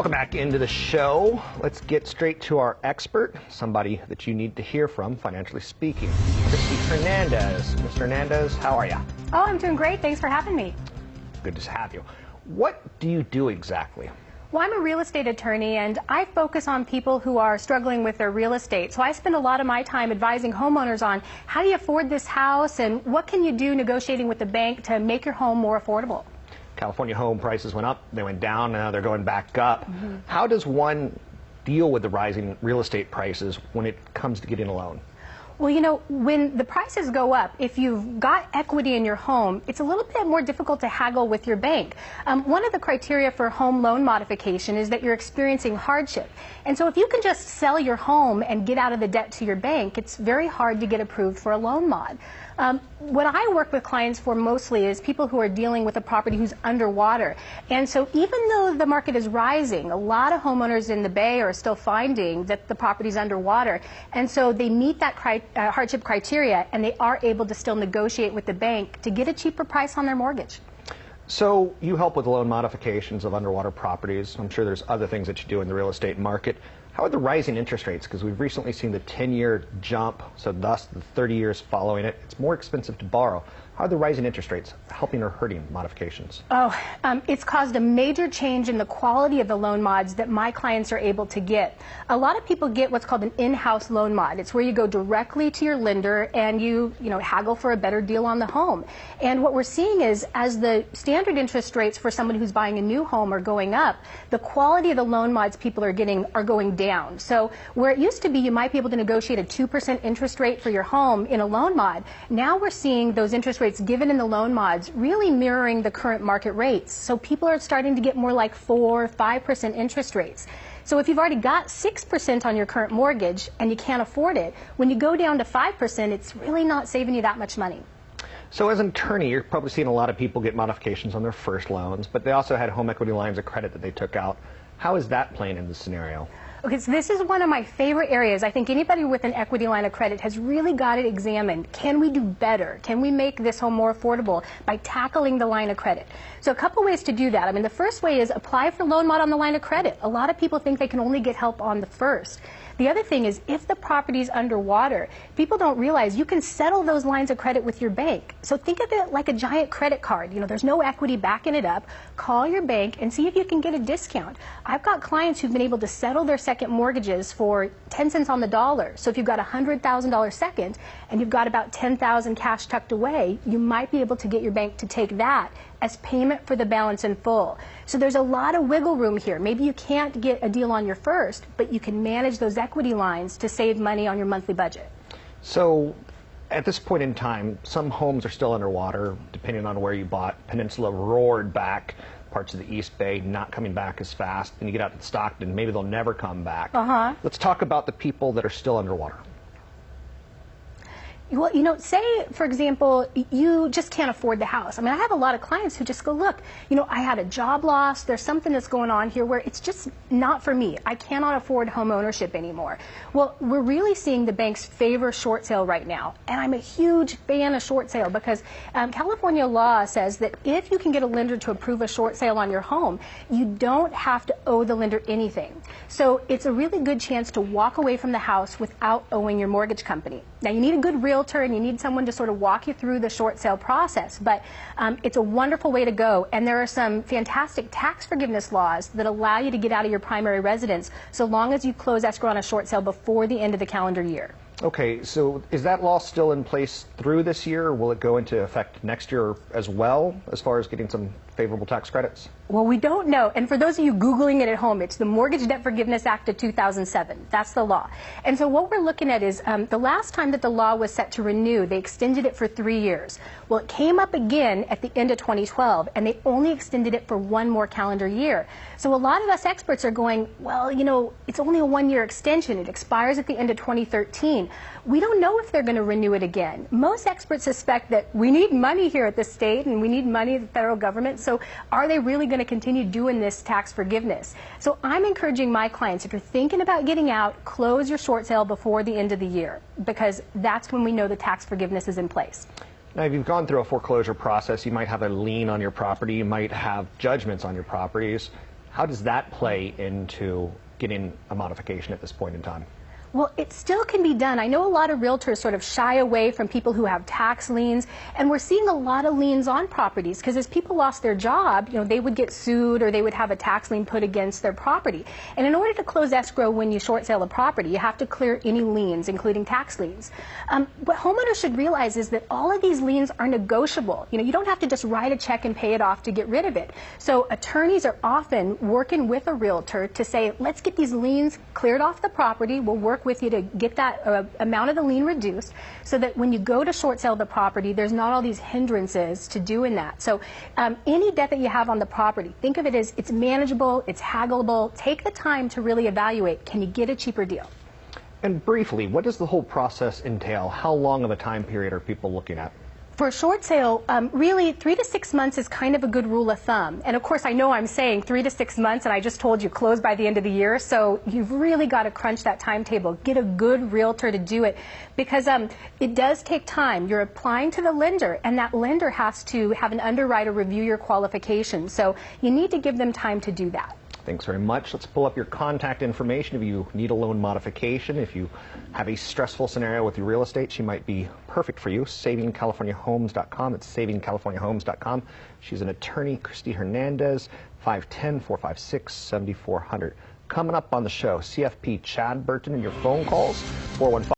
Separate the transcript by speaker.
Speaker 1: Welcome back into the show. Let's get straight to our expert, somebody that you need to hear from, financially speaking. Kristy Hernandez. Ms. Hernandez, how are you?
Speaker 2: Oh, I'm doing great. Thanks for having me.
Speaker 1: Good to have you. What do you do exactly?
Speaker 2: Well, I'm a real estate attorney, and I focus on people who are struggling with their real estate. So I spend a lot of my time advising homeowners on how do you afford this house and what can you do negotiating with the bank to make your home more affordable.
Speaker 1: California home prices went up, they went down, now they're going back up. How does one deal with the rising real estate prices when it comes to getting a loan?
Speaker 2: Well, you know, when the prices go up, if you've got equity in your home, it's a little bit more difficult to haggle with your bank. One of the criteria for home loan modification is that you're experiencing hardship. And so if you can just sell your home and get out of the debt to your bank, it's very hard to get approved for a loan mod. What I work with clients for mostly is people who are dealing with a property who's underwater. And so even though the market is rising, a lot of homeowners in the Bay are still finding that the property's underwater. And so they meet that hardship criteria, and they are able to still negotiate with the bank to get a cheaper price on their mortgage.
Speaker 1: So you help with loan modifications of underwater properties. I'm sure there's other things that you do in the real estate market. How are the rising interest rates? Because we've recently seen the 10-year jump, so thus the 30 years following it. It's more expensive to borrow. How are the rising interest rates helping or hurting modifications?
Speaker 2: It's caused a major change in the quality of the loan mods that my clients are able to get. A lot of people get what's called an in-house loan mod. It's where you go directly to your lender and you haggle for a better deal on the home. And what we're seeing is as the standard interest rates for someone who's buying a new home are going up, the quality of the loan mods people are getting are going down. So where it used to be you might be able to negotiate a 2% interest rate for your home in a loan mod, now we're seeing those interest rates given in the loan mods really mirroring the current market rates. So people are starting to get more like 4 or 5% interest rates. So if you've already got 6% on your current mortgage and you can't afford it, when you go down to 5%, it's really not saving you that much money.
Speaker 1: So as an attorney, you're probably seeing a lot of people get modifications on their first loans, but they also had home equity lines of credit that they took out. How is that playing in this scenario?
Speaker 2: Okay, so this is one of my favorite areas. I think anybody with an equity line of credit has really got it examined. Can we do better? Can we make this home more affordable by tackling the line of credit? So a couple ways to do that. I mean, the first way is apply for loan mod on the line of credit. A lot of people think they can only get help on the first. The other thing is if the property's underwater, people don't realize you can settle those lines of credit with your bank. So think of it like a giant credit card. You know, there's no equity backing it up. Call your bank and see if you can get a discount. I've got clients who've been able to settle their second mortgages for 10 cents on the dollar. So if you've got a $100,000 second and you've got about $10,000 cash tucked away, you might be able to get your bank to take that as payment for the balance in full. So there's a lot of wiggle room here. Maybe you can't get a deal on your first, but you can manage those equity lines to save money on your monthly budget.
Speaker 1: So at this point in time, some homes are still underwater, depending on where you bought. Peninsula roared back, parts of the East Bay not coming back as fast. And you get out to Stockton, maybe they'll never come back. Let's talk about the people that are still underwater.
Speaker 2: Well, you know, say, for example, you just can't afford the house. I mean, I have a lot of clients who just go, look, you know, I had a job loss. There's something that's going on here where it's just not for me. I cannot afford home ownership anymore. Well, we're really seeing the banks favor short sale right now. And I'm a huge fan of short sale because California law says that if you can get a lender to approve a short sale on your home, you don't have to owe the lender anything. So it's a really good chance to walk away from the house without owing your mortgage company. Now, you need a good realtor and you need someone to sort of walk you through the short sale process, but it's a wonderful way to go. And there are some fantastic tax forgiveness laws that allow you to get out of your primary residence so long as you close escrow on a short sale before the end of the calendar year.
Speaker 1: Okay, so is that law still in place through this year, or will it go into effect next year as well, as far as getting some favorable tax credits?
Speaker 2: Well, we don't know. And for those of you Googling it at home, it's the Mortgage Debt Forgiveness Act of 2007. That's the law. And so what we're looking at is the last time that the law was set to renew, they extended it for 3 years. Well, it came up again at the end of 2012, and they only extended it for 1 more calendar year. So a lot of us experts are going, well, you know, it's only a 1-year extension. It expires at the end of 2013. We don't know if they're going to renew it again. Most experts suspect that we need money here at the state and we need money at the federal government. So are they really going to continue doing this tax forgiveness? So I'm encouraging my clients, if you're thinking about getting out, close your short sale before the end of the year, because that's when we know the tax forgiveness is in place.
Speaker 1: Now, if you've gone through a foreclosure process, you might have a lien on your property, you might have judgments on your properties. How does that play into getting a modification at this point in time?
Speaker 2: Well, it still can be done. I know a lot of realtors sort of shy away from people who have tax liens, and we're seeing a lot of liens on properties because as people lost their job, they would get sued or they would have a tax lien put against their property. And in order to close escrow when you short sale a property, you have to clear any liens, including tax liens. What homeowners should realize is that all of these liens are negotiable. You don't have to just write a check and pay it off to get rid of it. So attorneys are often working with a realtor to say, let's get these liens cleared off the property. We'll work with you to get that amount of the lien reduced so that when you go to short sale the property, there's not all these hindrances to doing that. So any debt that you have on the property, think of it as it's manageable, it's haggleable. Take the time to really evaluate, can you get a cheaper deal?
Speaker 1: And briefly, what does the whole process entail? How long of a time period are people looking at?
Speaker 2: For a short sale, really 3 to 6 months is kind of a good rule of thumb. And of course, I know I'm saying 3 to 6 months, and I just told you close by the end of the year. So you've really got to crunch that timetable. Get a good realtor to do it because it does take time. You're applying to the lender, and that lender has to have an underwriter review your qualifications. So you need to give them time to do that.
Speaker 1: Thanks very much. Let's pull up your contact information if you need a loan modification. If you have a stressful scenario with your real estate, she might be perfect for you. SavingCaliforniaHomes.com. It's SavingCaliforniaHomes.com. She's an attorney, Kristy Hernandez, 510-456-7400. Coming up on the show, CFP Chad Burton and your phone calls, 415